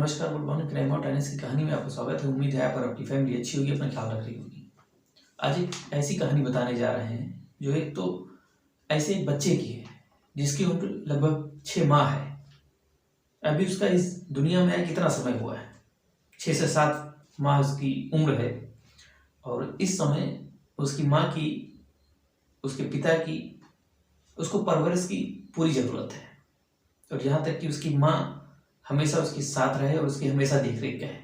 नमस्कार, good morning. Crime और tennis की कहानी में आपका स्वागत है। उम्मीद है आप और आपकी फैमिली अच्छी होगी, अपना ख्याल रख रही होगी। आज एक ऐसी कहानी बताने जा रहे हैं जो एक तो ऐसे एक बच्चे की है जिसकी उम्र लगभग 6 माह है। अभी उसका इस दुनिया में आए कितना समय हुआ है, 6 से 7 माह उसकी उम्र है। और इस समय उसकी माँ की, उसके पिता की, उसको परवरिश की पूरी ज़रूरत है। और यहाँ तक कि उसकी माँ हमेशा उसके साथ रहे और उसकी हमेशा देख रेख करे।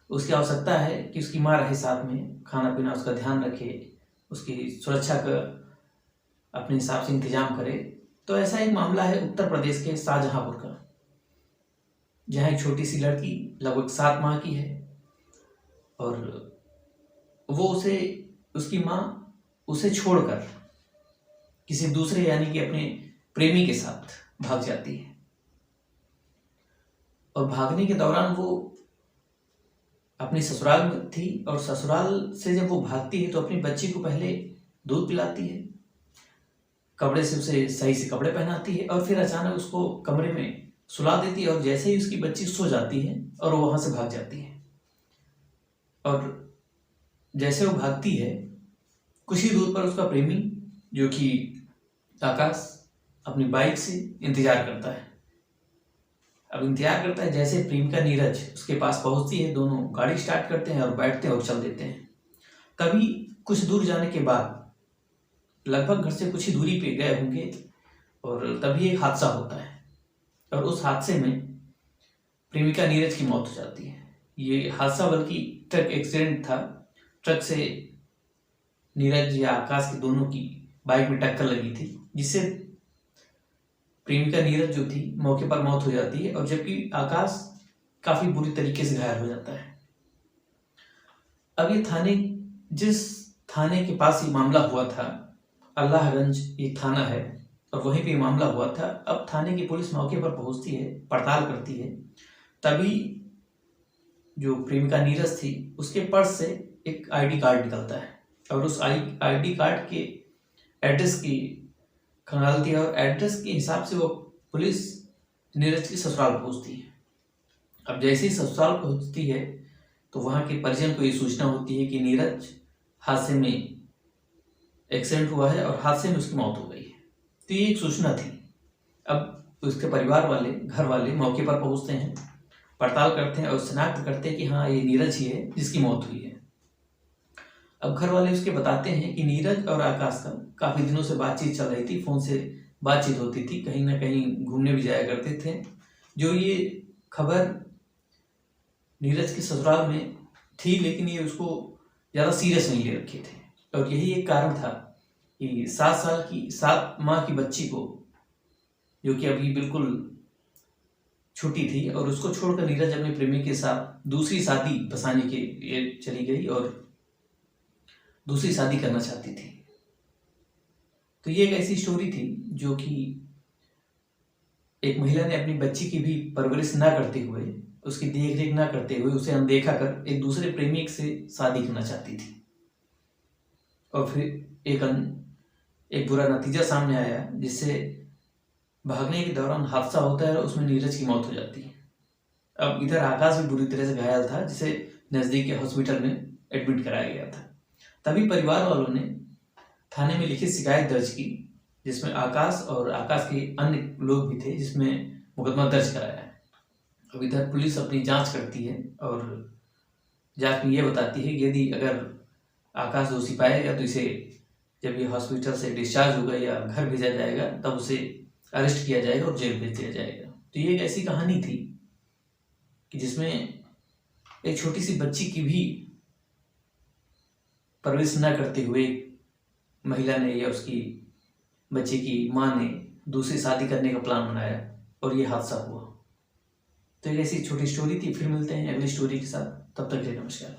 उसकी आवश्यकता है कि उसकी माँ रहे साथ में, खाना पीना उसका ध्यान रखे, उसकी सुरक्षा का अपने हिसाब से इंतजाम करे। तो ऐसा एक मामला है उत्तर प्रदेश के शाहजहांपुर का, जहाँ एक छोटी सी लड़की लगभग 7 माह की है और वो उसकी माँ उसे छोड़कर किसी दूसरे यानी कि अपने प्रेमी के साथ भाग जाती है। और भागने के दौरान वो अपने ससुराल में थी और ससुराल से जब वो भागती है तो अपनी बच्ची को पहले दूध पिलाती है, कपड़े से उसे सही से कपड़े पहनाती है और फिर अचानक उसको कमरे में सुला देती है। और जैसे ही उसकी बच्ची सो जाती है और वो वहाँ से भाग जाती है। और जैसे वो भागती है, कुछ ही दूर पर उसका प्रेमी जो कि आकाश अपनी बाइक से इंतजार करता है। अब इंतजार करता है, जैसे प्रेमिका नीरज उसके पास पहुंचती है, दोनों गाड़ी स्टार्ट करते हैं और बैठते हैं और चल देते हैं। कभी कुछ दूर जाने के बाद, लगभग घर से कुछ ही दूरी पे गए होंगे, और तभी एक हादसा होता है। और उस हादसे में प्रेमिका नीरज की मौत हो जाती है। ये हादसा बल्कि ट्रक एक्सीडेंट था। ट्रक से नीरज या आकाश की दोनों की बाइक में टक्कर लगी थी, जिससे प्रेमिका नीरज जो थी मौके पर मौत हो जाती है, और जबकि आकाश काफी बुरी तरीके से घायल हो जाता है। अब ये जिस थाने के पास ये मामला हुआ था, अल्लाहगंज ये थाना है और वहीं पे मामला हुआ था। अब थाने की पुलिस मौके पर पहुंचती है, पड़ताल करती है। तभी जो प्रेमिका नीरज थी उसके पर्स से एक आईडी कार्ड निकलता है और उस आईडी कार्ड के एड्रेस की खंगालती है और एड्रेस के हिसाब से वो पुलिस नीरज की ससुराल पहुंचती है। अब जैसे ही ससुराल पहुंचती है तो वहां के परिजन को ये सूचना होती है कि नीरज हादसे में एक्सीडेंट हुआ है और हादसे में उसकी मौत हो गई है। तो ये एक सूचना थी। अब उसके परिवार वाले, घर वाले मौके पर पहुंचते हैं, पड़ताल करते हैं और शनाख्त करते हैं कि हाँ, ये नीरज ही है जिसकी मौत हुई है। अब घर वाले उसके बताते हैं कि नीरज और आकाश का काफी दिनों से बातचीत चल रही थी, फोन से बातचीत होती थी, कहीं ना कहीं घूमने भी जाया करते थे। जो ये खबर नीरज के ससुराल में थी, लेकिन ये उसको ज्यादा सीरियस नहीं ले रखे थे। और यही एक कारण था कि 7 माह की बच्ची को, जो कि अभी बिल्कुल छोटी थी, और उसको छोड़कर नीरज अपने प्रेमी के साथ दूसरी शादी बसाने के लिए चली गई और दूसरी शादी करना चाहती थी। तो ये एक ऐसी स्टोरी थी जो कि एक महिला ने अपनी बच्ची की भी परवरिश ना करते हुए, उसकी देख रेख ना करते हुए, उसे अनदेखा कर एक दूसरे प्रेमी से शादी करना चाहती थी। और फिर एक बुरा नतीजा सामने आया, जिससे भागने के दौरान हादसा होता है और उसमें नीरज की मौत हो जाती है। अब इधर आकाश भी बुरी तरह से घायल था, जिसे नजदीक के हॉस्पिटल में एडमिट कराया गया था। तभी परिवार वालों ने थाने में लिखित शिकायत दर्ज की, जिसमें आकाश और आकाश के अन्य लोग भी थे, जिसमें मुकदमा दर्ज कराया है। अब इधर पुलिस अपनी जांच करती है और जांच में ये बताती है कि यदि अगर आकाश दोषी पाया गया तो इसे, जब ये हॉस्पिटल से डिस्चार्ज होगा या घर भेजा जाएगा, तब उसे अरेस्ट किया जाएगा और जेल भेज दिया जाएगा। तो ये एक ऐसी कहानी थी कि जिसमें एक छोटी सी बच्ची की भी परवरिश न करते हुए महिला ने या उसकी बच्चे की माँ ने दूसरी शादी करने का प्लान बनाया और ये हादसा हुआ। तो एक ऐसी छोटी स्टोरी थी। फिर मिलते हैं अगली स्टोरी के साथ, तब तक के लिए नमस्कार।